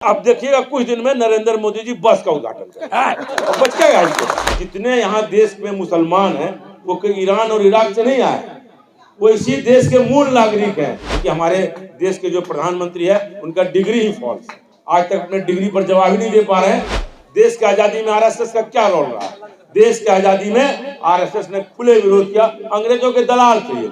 अब देखिएगा कुछ दिन में नरेंद्र मोदी जी बस का उद्घाटन करेंगे। बच क्या है, जितने यहाँ देश में मुसलमान हैं वो कोई ईरान और इराक से नहीं आए, वो इसी देश के मूल नागरिक हैं। कि हमारे देश के जो प्रधानमंत्री है उनका डिग्री ही फॉल्स, आज तक अपने डिग्री पर जवाब ही नहीं दे पा रहे हैं। देश की आजादी में आरएसएस का क्या रोल रहा है? देश की आजादी में आरएसएस ने खुले विरोध किया। अंग्रेजों के दलाल थे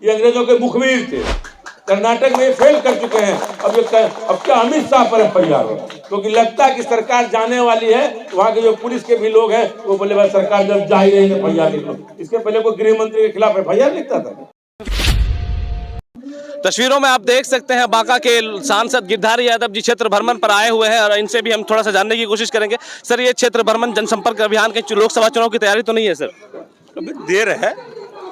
ये अंग्रेजों के मुखबिर थे। कर्नाटक में फेल कर चुके हैं। अब क्या अमित शाह पर एफआईआर हो, क्योंकि लगता है कि सरकार जाने वाली है। वहाँ के जो पुलिस के भी लोग हैं वो बोले भाई सरकार जब जा ही रही है एफआईआर लिख लो। इसके पहले कोई गृह मंत्री के खिलाफ एफआईआर लिखता था। तस्वीरों में आप देख सकते हैं बांका के सांसद गिरधारी यादव जी क्षेत्र भ्रमण पर आए हुए हैं और इनसे भी हम थोड़ा सा जानने की कोशिश करेंगे। सर, ये क्षेत्र भ्रमण जनसंपर्क अभियान के लोकसभा चुनाव की तैयारी तो नहीं है सर? अभी देर है।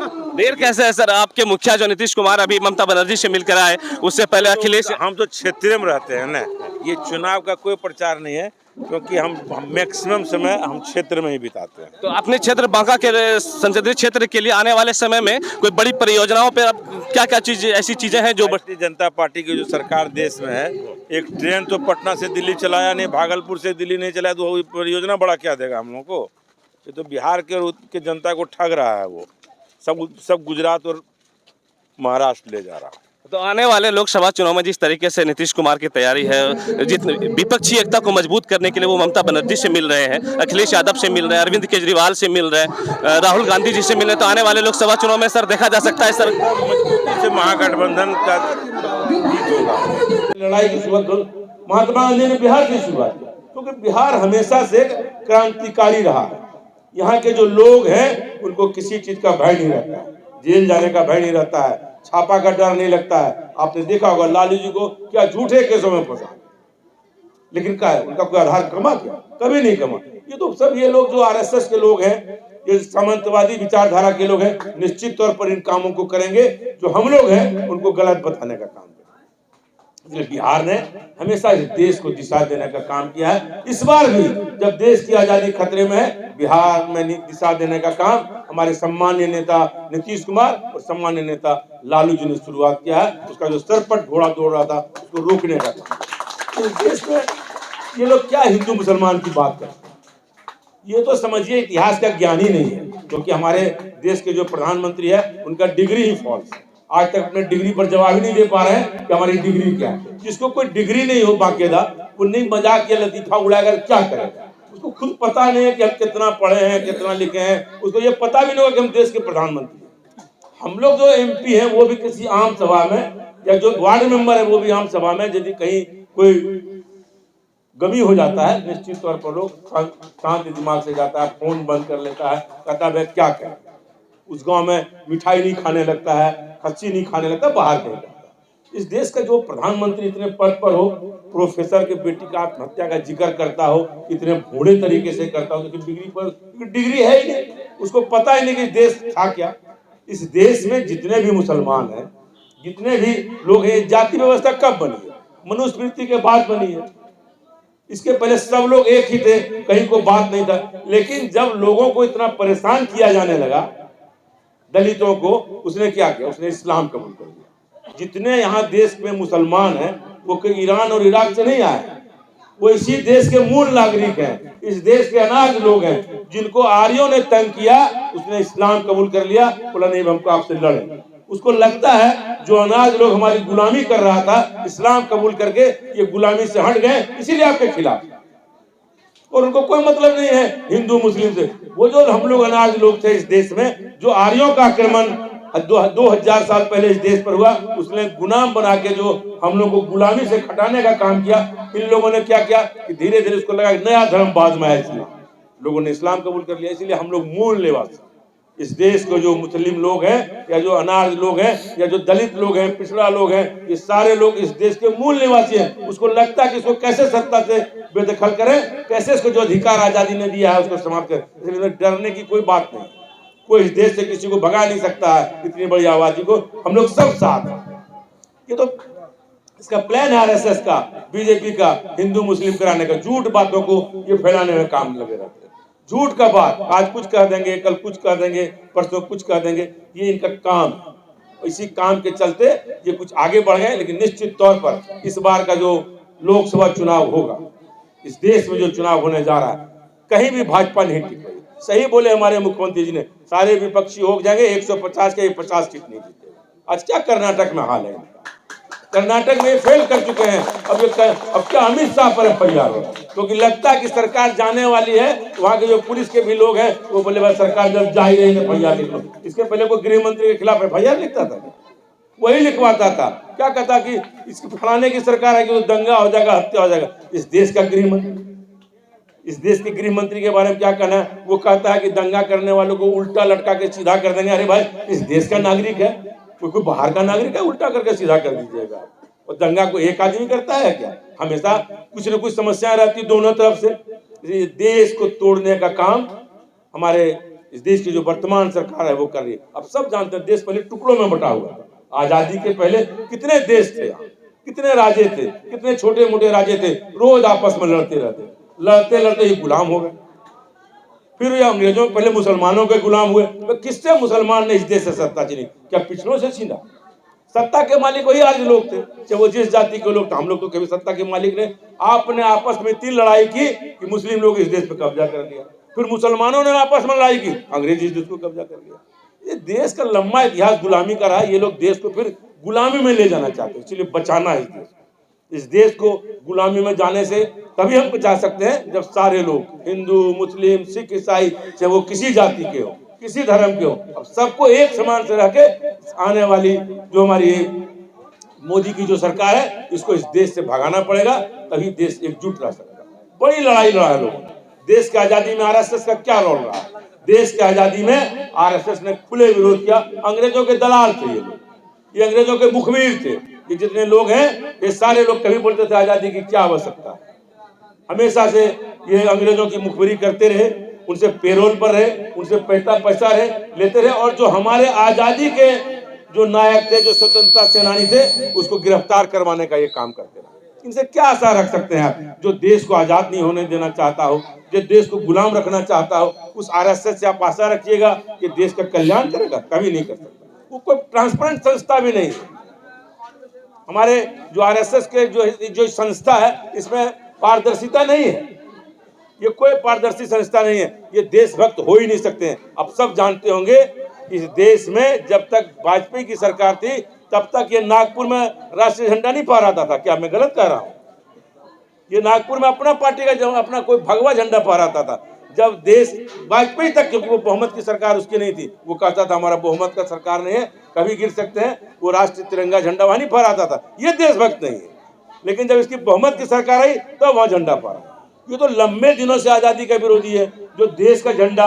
देर कैसे है सर? आपके मुखिया जो नीतीश कुमार अभी ममता बनर्जी से मिलकर आए, उससे पहले अखिलेश। हम तो क्षेत्र में रहते हैं ना, ये चुनाव का कोई प्रचार नहीं है, क्योंकि हम मैक्सिमम समय हम क्षेत्र में ही बिताते हैं। तो अपने क्षेत्र बांका के संसदीय क्षेत्र के लिए आने वाले समय में कोई बड़ी परियोजनाओं पर क्या क्या ऐसी चीजें हैं जो भारतीय जनता पार्टी की जो सरकार देश में है, एक ट्रेन तो पटना से दिल्ली चलाया नहीं, भागलपुर से दिल्ली नहीं चलाया, तो परियोजना बड़ा क्या देगा हम लोग को? ये तो बिहार के जनता को ठग रहा है। वो सब गुजरात और महाराष्ट्र ले जा रहा है। तो आने वाले लोकसभा चुनाव में जिस तरीके से नीतीश कुमार की तैयारी है, जितने विपक्षी एकता को मजबूत करने के लिए वो ममता बनर्जी से मिल रहे हैं, अखिलेश यादव से मिल रहे हैं, अरविंद केजरीवाल से मिल रहे हैं, राहुल गांधी जी से मिल रहे हैं, तो आने वाले लोकसभा चुनाव में सर देखा जा सकता है सर से महागठबंधन का जीत होगा। लड़ाई की शुरुआत महात्मा गांधी ने बिहार से शुरुआत की, क्योंकि बिहार हमेशा से क्रांतिकारी रहा है। यहाँ के जो लोग हैं उनको किसी चीज का भय नहीं रहता है, जेल जाने का भय नहीं रहता है, छापा का डर नहीं लगता है। आपने देखा होगा लालू जी को क्या झूठे केसों में फंसा, लेकिन क्या है उनका कोई आधार कमा क्या? कभी नहीं कमा। ये तो सब ये लोग जो आरएसएस के लोग हैं, ये सामंतवादी विचारधारा के लोग हैं, निश्चित तौर पर इन कामों को करेंगे। जो हम लोग हैं उनको गलत बताने का काम। इसलिए बिहार ने हमेशा इस देश को दिशा देने का काम किया है। इस बार भी जब देश की आजादी खतरे में है, बिहार में दिशा देने का काम हमारे सम्मानीय नेता नीतीश कुमार और सम्मानीय नेता लालू जी ने शुरुआत किया है। उसका जो सरपट घोड़ा दौड़ रहा था उसको रोकने का काम। इस देश में ये लोग क्या हिंदू मुसलमान की बात करते हैं? ये तो समझिए इतिहास का ज्ञान ही नहीं है, क्योंकि हमारे देश के जो प्रधानमंत्री है उनका डिग्री ही फॉल्स, आज तक अपने डिग्री पर जवाब ही नहीं दे पा रहे हैं कि हमारी डिग्री क्या है। जिसको कोई डिग्री नहीं हो बाकायदा, वो नहीं मजाक या लतीफा उड़ाकर क्या करेगा? उसको खुद पता नहीं है कि हम कितना पढ़े हैं, कितना लिखे हैं। उसको ये पता भी नहीं होगा कि हम देश के प्रधानमंत्री हैं। हम लोग जो एमपी हैं वो भी किसी आम सभा में, या जो वार्ड मेंबर है वो भी आम सभा में, यदि कहीं कोई गमी हो जाता है निश्चित तौर पर लोग शांत दिमाग से जाता है, फोन बंद कर लेता है, कहता है क्या करें। उस गांव में मिठाई नहीं खाने लगता है, खस्सी नहीं खाने लगता, बाहर कहीं लगता है। इस देश का जो प्रधानमंत्री इतने पद पर हो, प्रोफेसर के बेटी का आत्महत्या का जिक्र करता हो, इतने भोड़े तरीके से करता हो, तो डिग्री है ही नहीं, उसको पता ही नहीं कि देश था क्या। इस देश में जितने भी मुसलमान हैं, जितने भी लोग हैं, जाति व्यवस्था कब बनी है? मनुस्मृति के बाद बनी है। इसके पहले सब लोग एक ही थे, कहीं को बात नहीं था। लेकिन जब लोगों को इतना परेशान किया जाने लगा, दलितों को, उसने क्या किया? उसने इस्लाम कबूल कर लिया। जितने यहाँ देश में मुसलमान हैं वो कोई ईरान और इराक से नहीं आए, वो इसी देश के मूल नागरिक हैं, इस देश के अनाज लोग हैं। जिनको आर्यों ने तंग किया उसने इस्लाम कबूल कर लिया, बोला नहीं हमको आपसे लड़े। उसको लगता है जो अनाज लोग हमारी गुलामी कर रहा था, इस्लाम कबूल करके ये गुलामी से हट गए, इसीलिए आपके खिलाफ। और उनको कोई मतलब नहीं है हिंदू मुस्लिम से। वो जो हम लोग अनाज लोग थे इस देश में, जो आर्यों का आक्रमण 2000 साल पहले इस देश पर हुआ, उसने गुलाम बना के जो हम लोग को गुलामी से खटाने का काम किया। इन लोगों ने क्या किया कि धीरे धीरे उसको लगा नया धर्म बाद में आया, इस्लाम। लोगों ने इस्लाम कबूल कर लिया। इसलिए हम लोग मूल निवासी इस देश को, जो मुस्लिम लोग हैं या जो अनाज लोग हैं या जो दलित लोग हैं, पिछड़ा लोग हैं, ये सारे लोग इस देश के मूल निवासी हैं। उसको लगता है कि इसको कैसे सत्ता से बेदखल करें, कैसे इसको जो अधिकार आजादी ने दिया है उसको समाप्त करें। इसलिए डरने की कोई बात नहीं, कोई इस देश से किसी को भगा नहीं सकता है। इतनी बड़ी आबादी को हम लोग सब साथ हैं। ये तो इसका प्लान है आरएसएस का, बीजेपी का, हिंदू मुस्लिम कराने का। झूठ बातों को ये फैलाने में काम लगे रहते हैं। झूठ का बात, आज कुछ कह देंगे, कल कुछ कह देंगे, परसों कुछ कह देंगे, ये इनका काम। इसी काम के चलते ये कुछ आगे बढ़ गए। लेकिन निश्चित तौर पर इस बार का जो लोकसभा चुनाव होगा, इस देश में जो चुनाव होने जा रहा है, कहीं भी भाजपा नहीं टिक पाएगी। सही बोले हमारे मुख्यमंत्री जी ने, सारे विपक्षी हो जाएंगे, 150 के 50 सीट नहीं जीतेगा। आज क्या कर्नाटक में हाल है इनका? कर्नाटक में फेल कर चुके हैं। अब क्या अमित शाह पर एफआईआर हो, क्योंकि लगता है कि सरकार जाने वाली है, तो वहां के जो पुलिस के भी लोग हैं वो बोले भाई सरकार जब जा ही रही है एफआईआर लिख लो। इसके पहले कोई गृह मंत्री के खिलाफ एफआईआर लिखता था, वही लिखवाता था। क्या कहता कि इसके फलाने की सरकार है कि तो दंगा हो जाएगा, हत्या हो जाएगा। इस देश का गृह मंत्री, इस देश के गृह मंत्री के बारे में क्या कहना है? वो कहता है कि दंगा करने वालों को उल्टा लटका के सीधा कर देंगे। अरे भाई, इस देश का नागरिक है, कोई बाहर का नागरिक है, उल्टा करके सीधा कर दीजिएगा। और दंगा को एक आदमी करता है क्या? हमेशा कुछ न कुछ समस्याएं रहती दोनों तरफ से। देश को तोड़ने का काम हमारे इस देश की जो वर्तमान सरकार है वो कर रही है। अब सब जानते हैं देश पहले टुकड़ों में बटा हुआ था। आजादी के पहले कितने देश थे, कितने राज्य थे, कितने छोटे मोटे राज्य थे, रोज आपस में लड़ते रहते, लड़ते लड़ते ही गुलाम हो गए। फिर ये अंग्रेजों पहले मुसलमानों के गुलाम हुए, तो किससे मुसलमान ने इस देश से सत्ता छीनी? क्या पिछड़ों से छीना? सत्ता के मालिक वही आज लोग थे, चाहे वो जिस जाति के लोग थे। हम लोग तो कभी सत्ता के मालिक ने आपने आपस में इतनी लड़ाई की कि मुस्लिम लोग इस देश पे कब्जा कर लिया, फिर मुसलमानों ने आपस में लड़ाई की, अंग्रेज इस देश को कब्जा कर लिया। ये देश का लंबा इतिहास गुलामी का रहा। ये लोग देश को फिर गुलामी में ले जाना चाहते हैं, इसलिए बचाना है इस देश को गुलामी में जाने से तभी हम बचा सकते हैं जब सारे लोग, हिंदू, मुस्लिम, सिख, ईसाई, चाहे वो किसी जाति के हो, किसी धर्म के हो, अब सबको एक समान से रह के आने वाली जो हमारी मोदी की जो सरकार है, इसको इस देश से भगाना पड़ेगा, तभी देश एकजुट रह सकता है। बड़ी लड़ाई लड़ा है लोग। देश की आजादी में आरएसएस का क्या रोल रहा? देश की आजादी में आरएसएस ने खुले विरोध किया। अंग्रेजों के दलाल थे ये लोग, ये अंग्रेजों के मुखबिर थे। ये जितने लोग हैं, ये सारे लोग कभी बोलते थे आजादी की क्या आवश्यकता है। हमेशा से ये अंग्रेजों की मुखबिरी करते रहे, उनसे पेरोल पर रहे, उनसे पैसा रहे लेते रहे, और जो हमारे आजादी के जो नायक थे, जो स्वतंत्रता सेनानी थे, उसको गिरफ्तार करवाने का ये काम करते रहे। इनसे क्या आशा रख सकते हैं आप? जो देश को आजाद नहीं होने देना चाहता हो, जो देश को गुलाम रखना चाहता हो, उस आरएसएस से आप आशा रखिएगा कि देश का कल्याण करेगा? कभी नहीं कर सकता। वो कोई ट्रांसपेरेंट संस्था भी नहीं है। हमारे जो आरएसएस के जो संस्था है, इसमें पारदर्शिता नहीं है। ये कोई पारदर्शी संस्था नहीं है। ये देशभक्त हो ही नहीं सकते हैं। अब सब जानते होंगे, इस देश में जब तक वाजपेयी की सरकार थी, तब तक ये नागपुर में राष्ट्रीय झंडा नहीं फहराता था। क्या मैं गलत कह रहा हूँ? ये नागपुर में अपना पार्टी का अपना कोई भगवा झंडा फहराता था। जब देश वाजपेयी तक, क्योंकि वो बहुमत की सरकार उसकी नहीं थी, वो कहता था हमारा बहुमत का सरकार नहीं है, कभी गिर सकते हैं, वो राष्ट्रीय तिरंगा झंडा वहां नहीं फहराता था। ये देशभक्त नहीं है। लेकिन जब इसकी बहुमत की सरकार आई, तब तो वहां झंडा फहरा। ये तो लंबे दिनों से आजादी का विरोधी है, जो देश का झंडा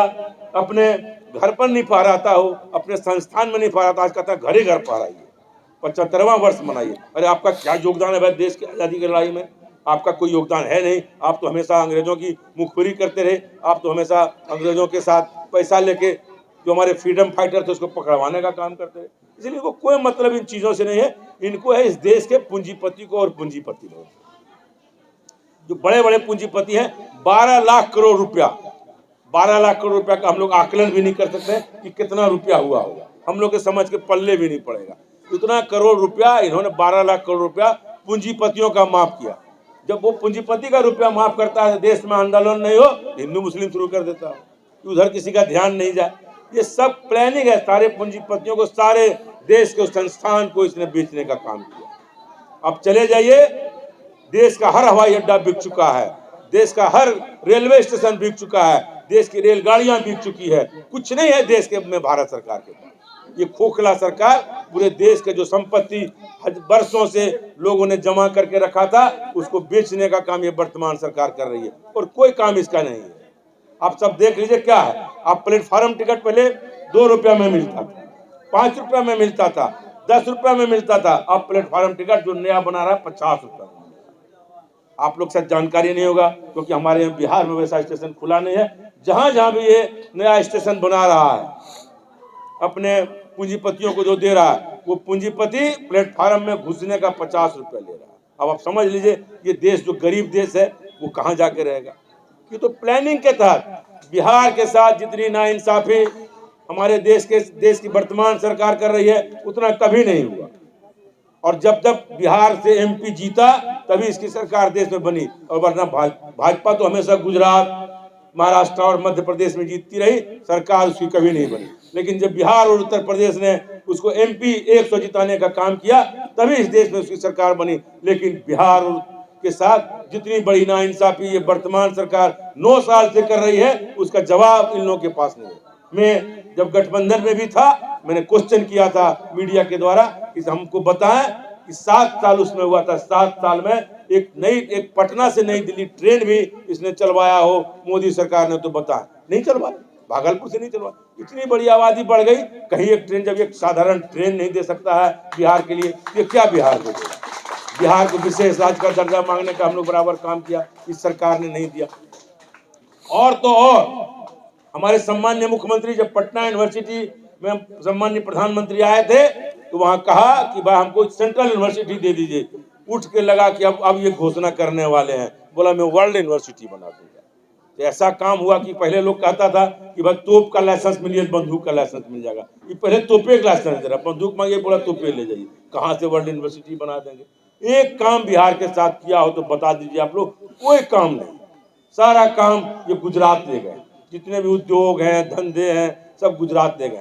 अपने घर पर नहीं फहराता हो, अपने संस्थान में नहीं फहराता, आज कहता है घर ही घर फहराइए, 75वां वर्ष मनाइए। अरे आपका क्या योगदान है भाई देश की आजादी की लड़ाई में? आपका कोई योगदान है नहीं। आप तो हमेशा अंग्रेजों की मुखबिरी करते रहे। आप तो हमेशा अंग्रेजों के साथ पैसा लेके जो हमारे फ्रीडम फाइटर थे उसको पकड़वाने का काम करते रहे। इसलिए इनको कोई मतलब इन चीज़ों से नहीं है। इनको है इस देश के पूंजीपति को, और पूंजीपति लोग जो बड़े बड़े पूंजीपति हैं, 12 लाख करोड़ रुपया, 12 लाख करोड़ रुपया का हम लोग आकलन भी नहीं कर सकते कि कितना रुपया हुआ होगा। हम लोग के समझ के पल्ले भी नहीं पड़ेगा। इतना करोड़ रुपया इन्होंने, 12 लाख करोड़ रुपया पूंजीपतियों का माफ किया। जब वो पूंजीपति का रुपया माफ करता है, देश में आंदोलन नहीं हो, हिंदू मुस्लिम शुरू कर देता है, उधर किसी का ध्यान नहीं जाए। ये सब प्लानिंग है। सारे पूंजीपतियों को, सारे देश के संस्थान को इसने बेचने का काम किया। अब चले जाइए, देश का हर हवाई अड्डा बिक चुका है, देश का हर रेलवे स्टेशन बिक चुका है, देश की रेलगाड़ियां बिक चुकी है। कुछ नहीं है देश के में भारत सरकार के पास। ये खोखला सरकार पूरे देश के जो संपत्ति वर्षों से लोगों ने जमा करके रखा था, उसको बेचने का काम ये वर्तमान सरकार कर रही है, और कोई काम इसका नहीं है। आप सब देख लीजिए क्या है। आप प्लेटफॉर्म टिकट पहले 2 रुपया में मिलता था, 5 रुपया में मिलता था, 10 रुपया में मिलता था। अब प्लेटफॉर्म टिकट जो नया बना रहा है 50 रुपया में। आप लोग शायद जानकारी नहीं होगा, क्योंकि हमारे यहाँ बिहार में वैसा स्टेशन खुला नहीं है। जहां जहां भी ये नया स्टेशन बना रहा है, अपने पूंजीपतियों को जो दे रहा है, वो पूंजीपति प्लेटफॉर्म में घुसने का 50 रुपया ले रहा है। अब आप समझ लीजिए, ये देश जो गरीब देश है, वो कहाँ जाके रहेगा। ये तो प्लानिंग के तहत बिहार के साथ जितनी नाइंसाफी हमारे देश की वर्तमान सरकार कर रही है, उतना कभी नहीं हुआ। और जब तक बिहार से एमपी जीता तभी इसकी सरकार देश में बनी, और वरना भाजपा तो हमेशा गुजरात, महाराष्ट्र और मध्य प्रदेश में जीतती रही, सरकार उसकी कभी नहीं बनी। लेकिन जब बिहार और उत्तर प्रदेश ने उसको एमपी 100 जिताने का काम किया तभी इस देश में उसकी सरकार बनी। लेकिन बिहार के साथ जितनी बड़ी नाइंसाफी ये वर्तमान सरकार 9 साल से कर रही है, उसका जवाब इन लोगों के पास नहीं है। मैं जब गठबंधन में भी था, मैंने क्वेश्चन किया था मीडिया के द्वारा कि हमको बताएं कि 7 साल उसमें हुआ था, 7 साल में एक पटना से नई दिल्ली ट्रेन भी इसने चलवाया हो मोदी सरकार ने, तो बता नहीं चलवाया। भागलपुर से नहीं चलवाया। इतनी बड़ी आबादी बढ़ गई, कहीं एक ट्रेन, जब एक साधारण ट्रेन नहीं दे सकता है बिहार के लिए, ये क्या बिहार को देगा? बिहार को विशेष राज्य का दर्जा मांगने का हम लोग बराबर काम किया, इस सरकार ने नहीं दिया। और तो और हमारे सम्मान्य मुख्यमंत्री जब पटना यूनिवर्सिटी में सम्मान्य प्रधानमंत्री आए थे तो वहां कहा कि भाई हमको सेंट्रल यूनिवर्सिटी दे दीजिए। उठ के लगा कि अब ये घोषणा करने वाले हैं, बोला मैं वर्ल्ड यूनिवर्सिटी बना दूंगा। तो ऐसा काम हुआ कि पहले लोग कहता था कि भाई तोप का लाइसेंस मिलिए, बंदूक का लाइसेंस मिल जाएगा। ये पहले तोपे का लाइसेंस दे रहा, बंदूक मांगे बोला तोपे ले जाइए। कहाँ से वर्ल्ड यूनिवर्सिटी बना देंगे? एक काम बिहार के साथ किया हो तो बता दीजिए आप लोग। कोई काम नहीं, सारा काम ये गुजरात ले गए। जितने भी उद्योग हैं, धंधे हैं, सब गुजरात ले गए।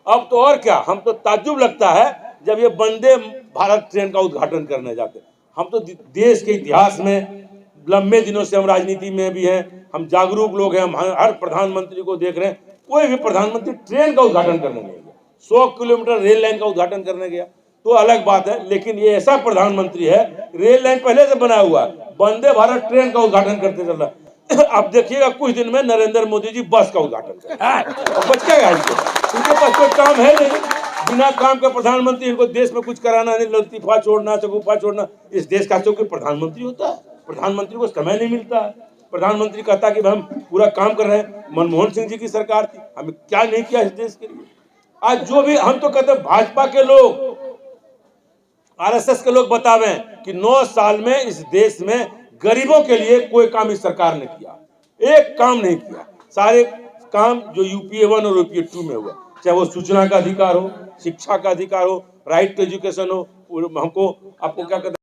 अब तो और क्या, हम तो ताज्जुब लगता है जब ये वंदे भारत ट्रेन का उद्घाटन करने जाते। हम तो देश के इतिहास में लंबे दिनों से हम राजनीति में भी हैं, हम जागरूक लोग हैं, हम हर प्रधानमंत्री को देख रहे हैं, कोई भी प्रधानमंत्री ट्रेन का उद्घाटन करने नहीं गया। 100 किलोमीटर रेल लाइन का उद्घाटन करने गया तो अलग बात है, लेकिन ये ऐसा प्रधानमंत्री है, रेल लाइन पहले से बना हुआ है, वंदे भारत ट्रेन का उद्घाटन करते चल रहा है। अब देखिएगा कुछ दिन में नरेंद्र मोदी जी बस का उद्घाटन करेंगे। बच क्या इनके पास कोई काम है नहीं, बिना काम का प्रधानमंत्री। इनको देश में कुछ कराना नहीं, लतीफा छोड़ना, शगुफा छोड़ना। इस देश का कोई प्रधानमंत्री होता है? प्रधानमंत्री को समय नहीं मिलता है। प्रधानमंत्री कहता कि हम पूरा काम कर रहे हैं। मनमोहन सिंह जी की सरकार थी, हमें क्या नहीं किया इस देश के लिए। आज जो भी हम तो कहते हैं भाजपा के लोग, आरएसएस के लोग बतावे कि 9 साल में इस देश में गरीबों के लिए कोई काम इस सरकार ने किया, एक काम नहीं किया। सारे काम जो यूपीए 1 और यूपीए 2 में हुआ, चाहे वो सूचना का अधिकार हो, शिक्षा का अधिकार हो, राइट टू एजुकेशन हो, हमको आपको क्या कहते हैं